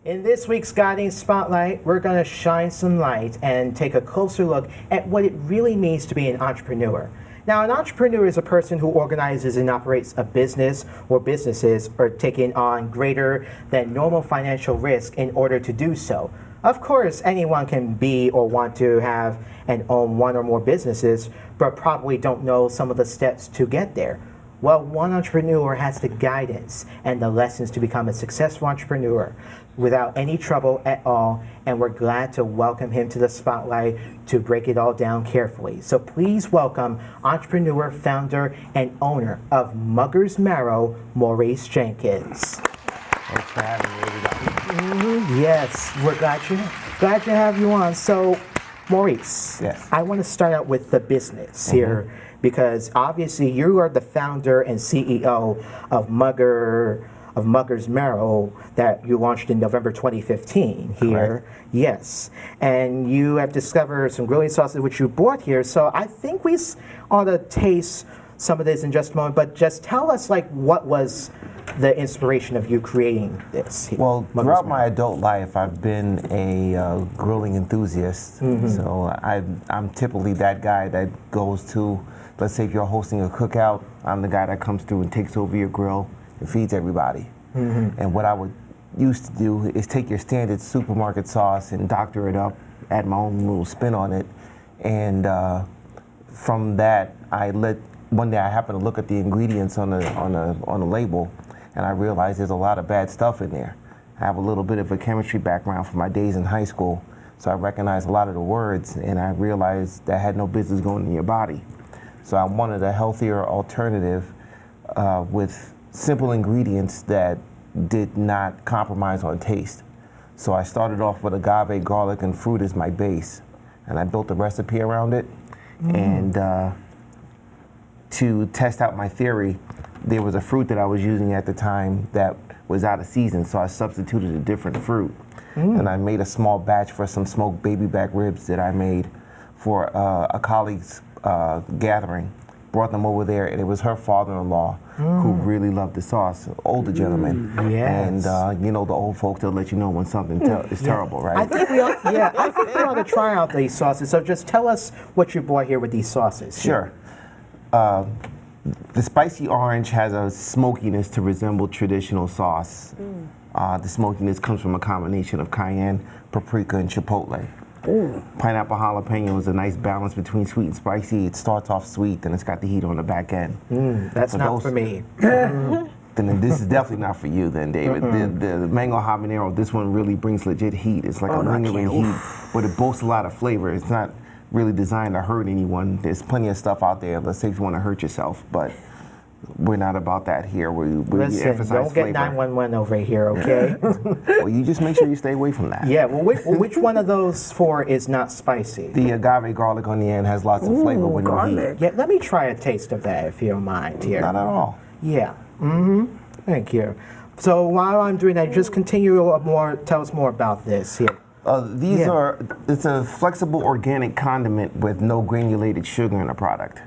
In this week's Guiding Spotlight, we're going to shine some light and take a closer look at what it really means to be an entrepreneur. Now, an entrepreneur is a person who organizes and operates a business or businesses or taking on greater than normal financial risk in order to do so. Of course, anyone can be or want to have and own one or more businesses, but probably don't know some of the steps to get there. Well, one entrepreneur has the guidance and the lessons to become a successful entrepreneur without any trouble at all, and we're glad to welcome him to the spotlight to break it all down carefully. So please welcome entrepreneur, founder, and owner of Mugger's Marrow, Maurice Jenkins. Thanks for having me, everybody. Yes, we're glad to have you on. So, Maurice, yes. I want to start out with the business here, because obviously you are the founder and CEO of Mugger's Marrow that you launched in November 2015 here. Correct. Yes. And you have discovered some grilling sauces which you brought here. So I think we ought to taste some of this in just a moment, but just tell us what was the inspiration of you creating this? Well, throughout my adult life, I've been a grilling enthusiast. So I'm typically that guy that goes to, let's say if you're hosting a cookout, I'm the guy that comes through and takes over your grill and feeds everybody. And what I would used to do is take your standard supermarket sauce and doctor it up, add my own little spin on it. And from that, one day I happened to look at the ingredients on the label, and I realized there's a lot of bad stuff in there. I have a little bit of a chemistry background from my days in high school, so I recognized a lot of the words, and I realized that had no business going in your body. So I wanted a healthier alternative with simple ingredients that did not compromise on taste. So I started off with agave, garlic, and fruit as my base, and I built a recipe around it. And to test out my theory, there was a fruit that I was using at the time that was out of season, so I substituted a different fruit. And I made a small batch for some smoked baby back ribs that I made for a colleague's gathering. Brought them over there, and it was her father-in-law who really loved the sauce, older gentleman. Yes. And you know the old folks, they'll let you know when something is terrible, right? I think we ought to try out these sauces. So just tell us what you brought here with these sauces. Sure. The spicy orange has a smokiness to resemble traditional sauce. The smokiness comes from a combination of cayenne, paprika, and chipotle. Pineapple jalapeno is a nice balance between sweet and spicy. It starts off sweet, then it's got the heat on the back end. That's not for me. Then this is definitely not for you then, David. The mango habanero, this one really brings legit heat. It's like a lingering heat, but it boasts a lot of flavor. It's not really designed to hurt anyone. There's plenty of stuff out there, let's say if you want to hurt yourself, but we're not about that here. We Listen, emphasize don't flavor. get 911 over here, okay? Well, you just make sure you stay away from that. Yeah, well, which one of those four is not spicy? The agave garlic on the end has lots of flavor when you heat. Yeah, let me try a taste of that if you don't mind here. Not at all. Yeah. Thank you. So while I'm doing that, just tell us more about this here. It's a flexible organic condiment with no granulated sugar in the product.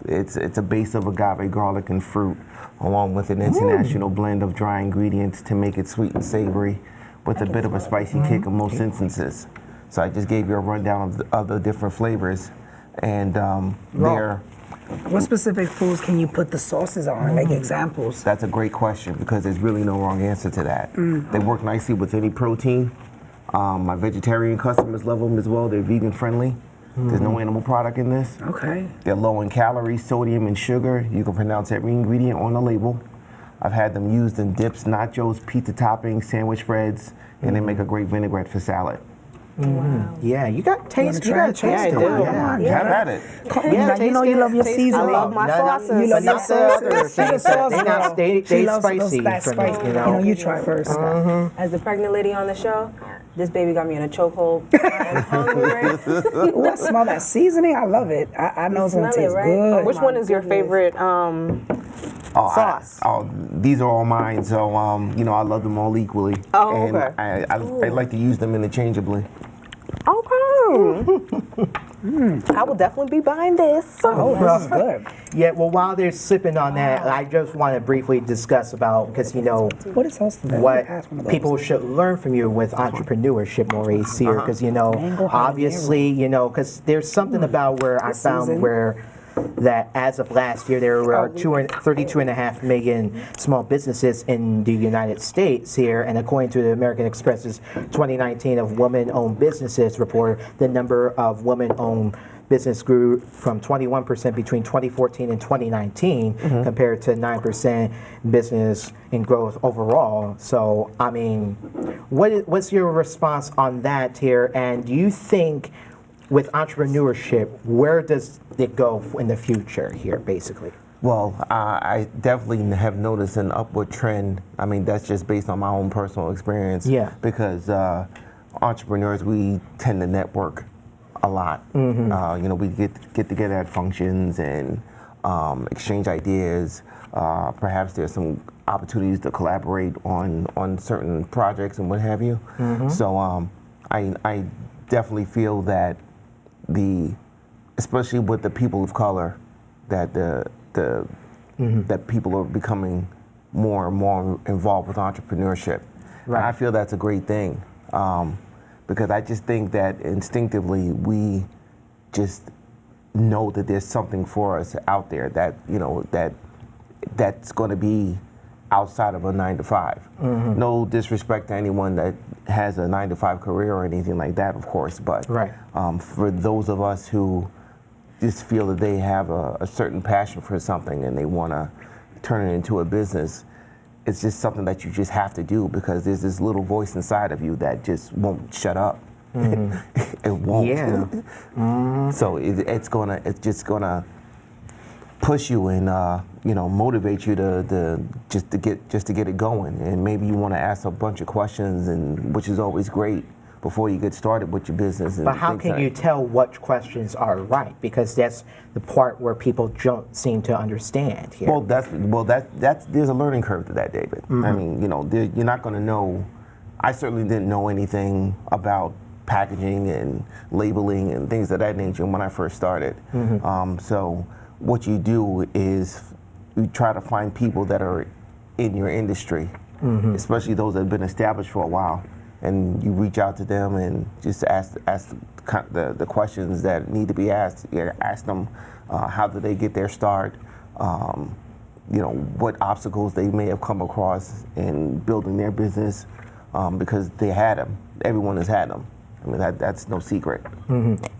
It's a base of agave, garlic, and fruit, along with an international blend of dry ingredients to make it sweet and savory, with a bit of a spicy kick in most instances. So I just gave you a rundown of the different flavors, and they're. What specific foods can you put the sauces on, like examples? That's a great question because there's really no wrong answer to that. They work nicely with any protein. My vegetarian customers love them as well. They're vegan friendly. There's no animal product in this. Okay. They're low in calories, sodium, and sugar. You can pronounce every ingredient on the label. I've had them used in dips, nachos, pizza toppings, sandwich breads, and they make a great vinaigrette for salad. Wow. Yeah, you got taste. You got taste. Yeah, I do. Have at it. You know you love your seasoning. I love my sauces. You love your sauces. They spicy that for me, spicy. you know. You try first. As the pregnant lady on the show, this baby got me in a chokehold. I'm hungry. Ooh, I smell that seasoning. I love it. I know it's gonna taste good. Which one is your favorite sauce? These are all mine, so I love them all equally. Oh, and okay. I like to use them interchangeably. Okay. I will definitely be buying this. Oh, this is good. Yeah, well, while they're sipping on that, I just want to briefly discuss about, because What is else? what people should learn from you with entrepreneurship, Maurice, here, because Mango obviously, because there's something about where I found season. where that as of last year there were 32.5 million small businesses in the United States here, and according to the American Express's 2019 of women-owned businesses report, the number of women-owned business grew from 21% between 2014 and 2019 compared to 9% business in growth overall. So, I mean, what's your response on that here? And do you think with entrepreneurship, where does it go in the future here, basically? Well, I definitely have noticed an upward trend. I mean, that's just based on my own personal experience. Yeah. Because entrepreneurs, we tend to network a lot. We get together at functions and exchange ideas. Perhaps there's some opportunities to collaborate on certain projects and what have you. So I definitely feel that especially with the people of color, that that people are becoming more and more involved with entrepreneurship. Right. And I feel that's a great thing, because I just think that instinctively we just know that there's something for us out there that that's going to be outside of a 9-to-5. No disrespect to anyone that has a 9-to-5 career or anything like that, of course, but Right. For those of us who just feel that they have a certain passion for something and they want to turn it into a business, it's just something that you just have to do, because there's this little voice inside of you that just won't shut up. It won't. Yeah. So it's just gonna push you and motivate you to get it going. And maybe you want to ask a bunch of questions, and which is always great before you get started with your business. And But how can you tell what questions are right? Because that's the part where people don't seem to understand here. Well, that's there's a learning curve to that, David. I mean, you're not going to know. I certainly didn't know anything about packaging and labeling and things of that nature when I first started. So what you do is you try to find people that are in your industry, especially those that have been established for a while, and you reach out to them and just ask the questions that need to be asked. You ask them how did they get their start, what obstacles they may have come across in building their business, because they had them. Everyone has had them. I mean, that's no secret.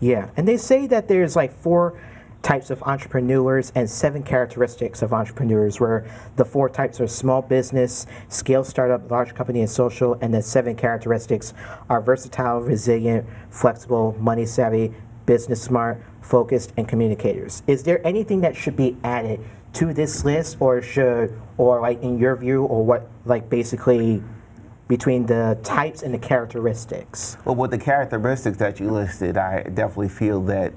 Yeah, and they say that there's like 4 types of entrepreneurs and 7 characteristics of entrepreneurs, where the 4 types are small business, scale startup, large company, and social, and the 7 characteristics are versatile, resilient, flexible, money savvy, business smart, focused, and communicators. Is there anything that should be added to this list, or like in your view, or what, like basically between the types and the characteristics? Well, with the characteristics that you listed, I definitely feel that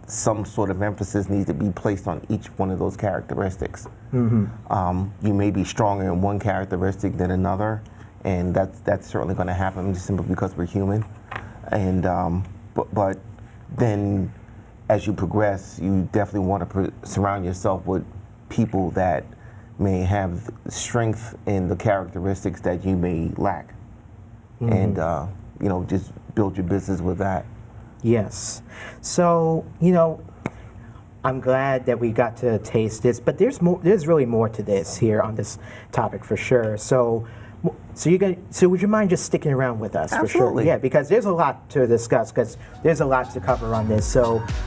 some sort of emphasis needs to be placed on each one of those characteristics. You may be stronger in one characteristic than another, and that's certainly going to happen just simply because we're human. And but then, as you progress, you definitely want to surround yourself with people that may have strength in the characteristics that you may lack, and just build your business with that. Yes. So, I'm glad that we got to taste this, but there's really more to this here on this topic for sure. So would you mind just sticking around with us? Absolutely. For sure? Yeah, because there's a lot to discuss, because there's a lot to cover on this. So